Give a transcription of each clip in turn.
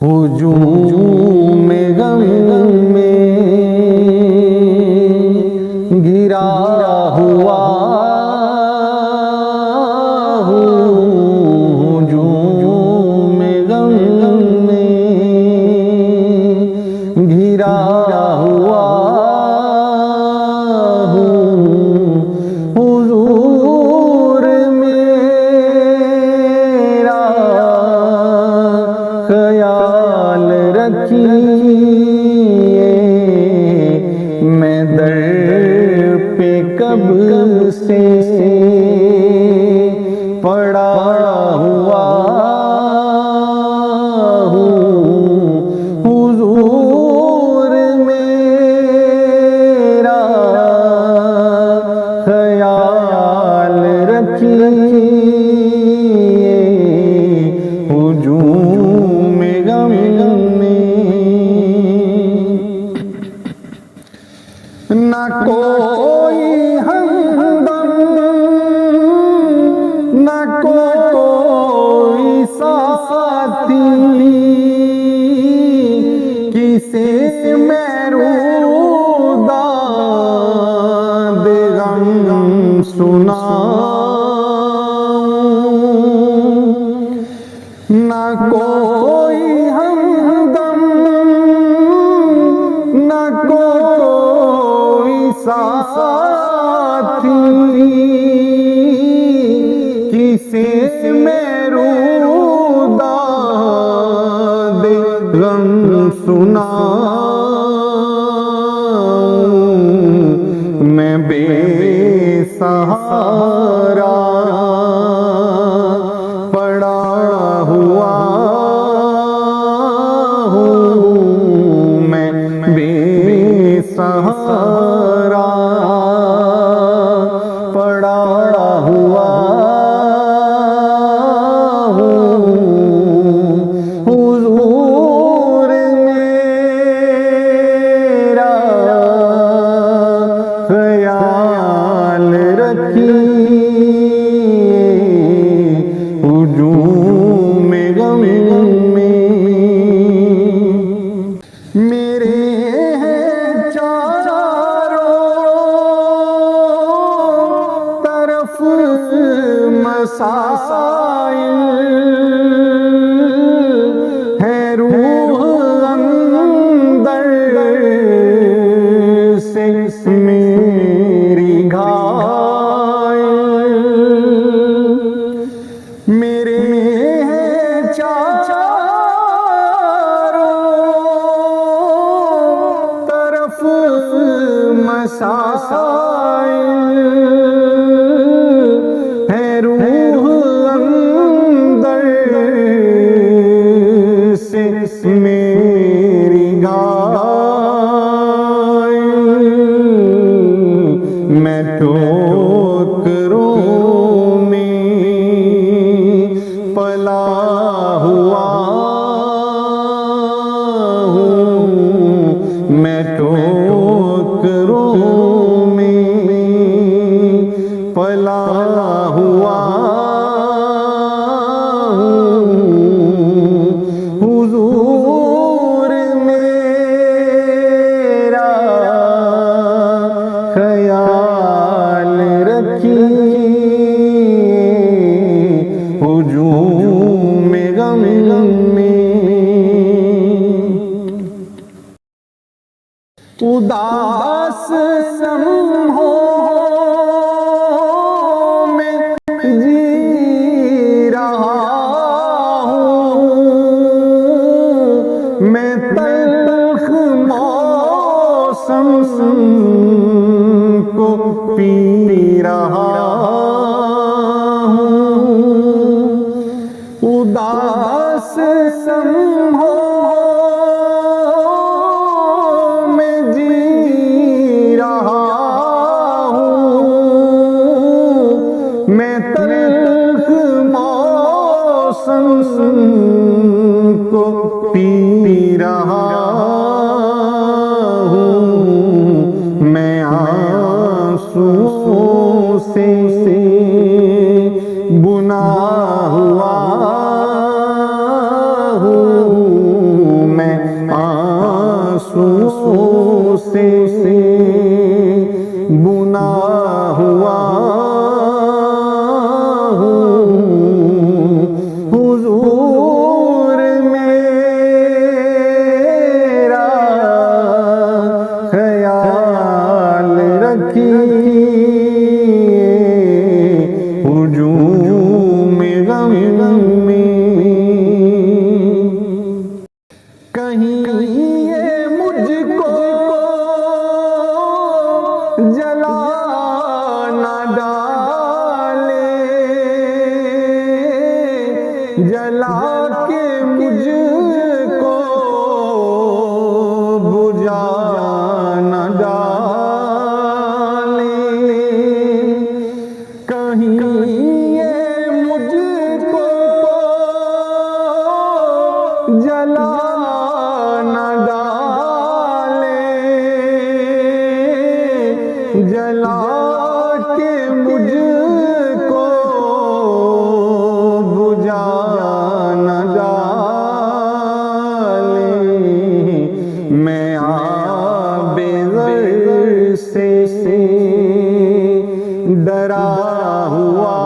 हुजूम गम में गिरा हुआ हुजूम गम में गिरा हुआ हुजूर मेरा ख्याल रखिए, मैं दर पे कब से पड़ा हुआ हूँ। हुजूर मेरा ख्याल रखिए, हुजूम गम में ना कोई हमदम ना कोई साथी, किसे मैं रुदाद गम सुनाऊं। ना कोई हमदम ना कोई साथी, किसे मैं रुदाद गम सुनाऊं। मैं बेसहारा पड़ा हुआ हूँ, मैं बेसहारा पड़ा हुआ हूँ। हुजूर मेरा ख्याल रखिए, हुजूम गम में मेरे हैं चारों तरफ मसाइल, है रूह अंदर से मेरी घायल। मेरे हैं चारों तरफ मसाइल, है रूह अंदर से मेरी घायल। मैं ठोकरों में पला हुआ हूँ, मैं ठोकरों में पला हुआ हूँ। हुजूर मेरा ख्याल रखिए, हुजूम गम में उदास लम्हों में जी रहा हूँ, मैं तल्ख मौसम को पी रहा हूँ। उदास लम्हों में जी रहा हूँ, मैं तल्ख मौसम को पी रहा हूँ। मैं आंसुओं से बुना हुआ हूँ, जला के मुझको बुझा न डाले, कहीं ये मुझको जला न डाले, जला के मुझको बुझा न डाले। मैं आबेज़र से डरा हुआ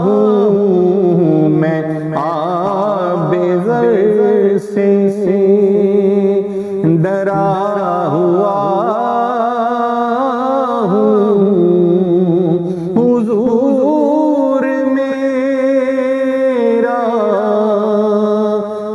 हूँ, मैं आबेज़र से डरा हुआ हूँ। हुजूर मेरा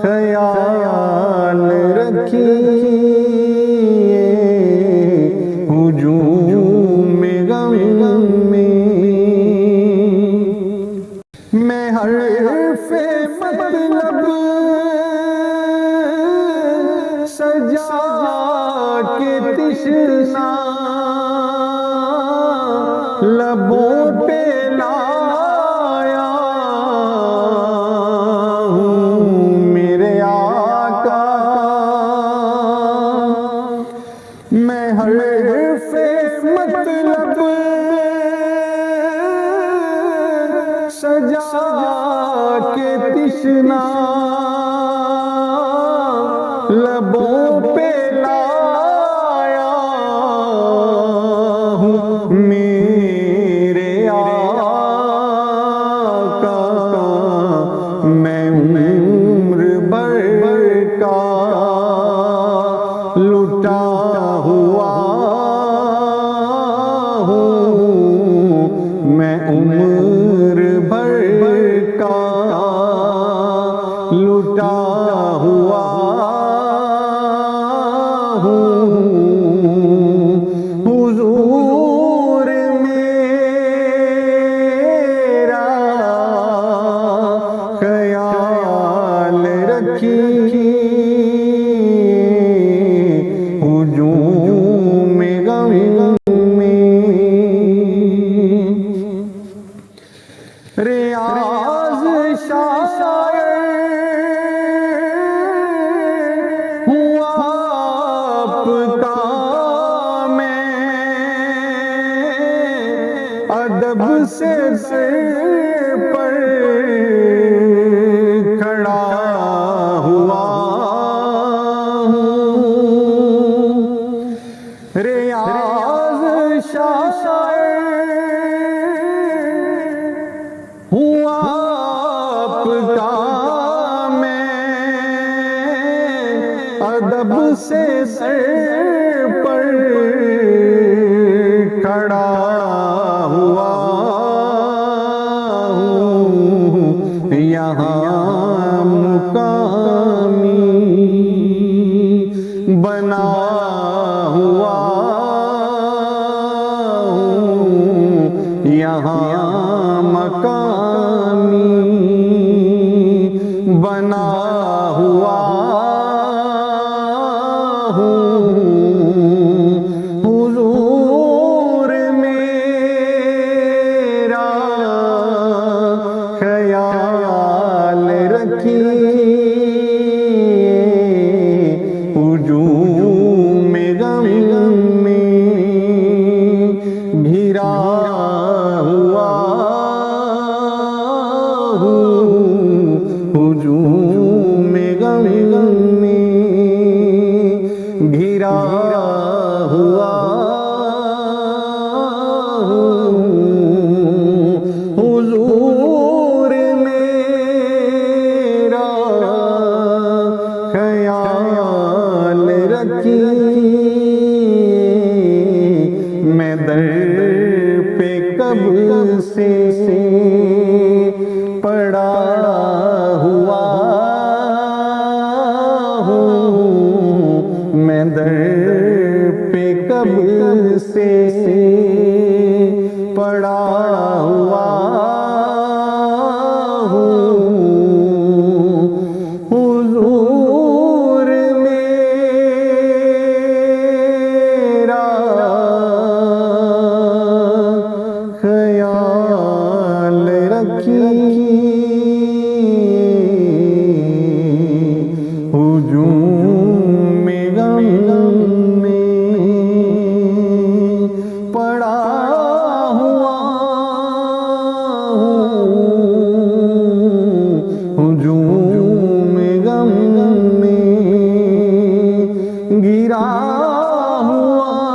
ख्याल रखिए, हुजूम गम में मैं हर्फ़े मतलब सजा के तिश्ना लबों पे लाया हूँ मेरे आका। मैं हर्फ़े मतलब सजा के तिश्ना लबों पे लाया हूँ मेरे आका। मैं उम्र भर का लुटा हुआ हूँ, मैं उम्र भर का लुटा हुआ हूँ। हुजूर मेरा ख्याल रखिए, हुजूम गम में रियाज़ शायर हुआ आपका मैं, अदब से सिर पर खड़ा हुआ हूँ। रियाज़ शायर हुआ आपका मैं, अदब से सिर पर खड़ा हुआ हूँ। यहाँ मुकामी बना हुआ हूँ, यहाँ मकामी बना हुआ हूँ। हुजूर मेरा ख्याल रखिए, हुजूम गम में घिरा हुआ हूँ, हुजूम गम में घिरा हुआ हूँ। हुजूर मेरा ख्याल रखिए, मैं दर पे कब से पड़ा हुआ हूँ, मैं दर पे कब से पड़ा हुआ हुआ।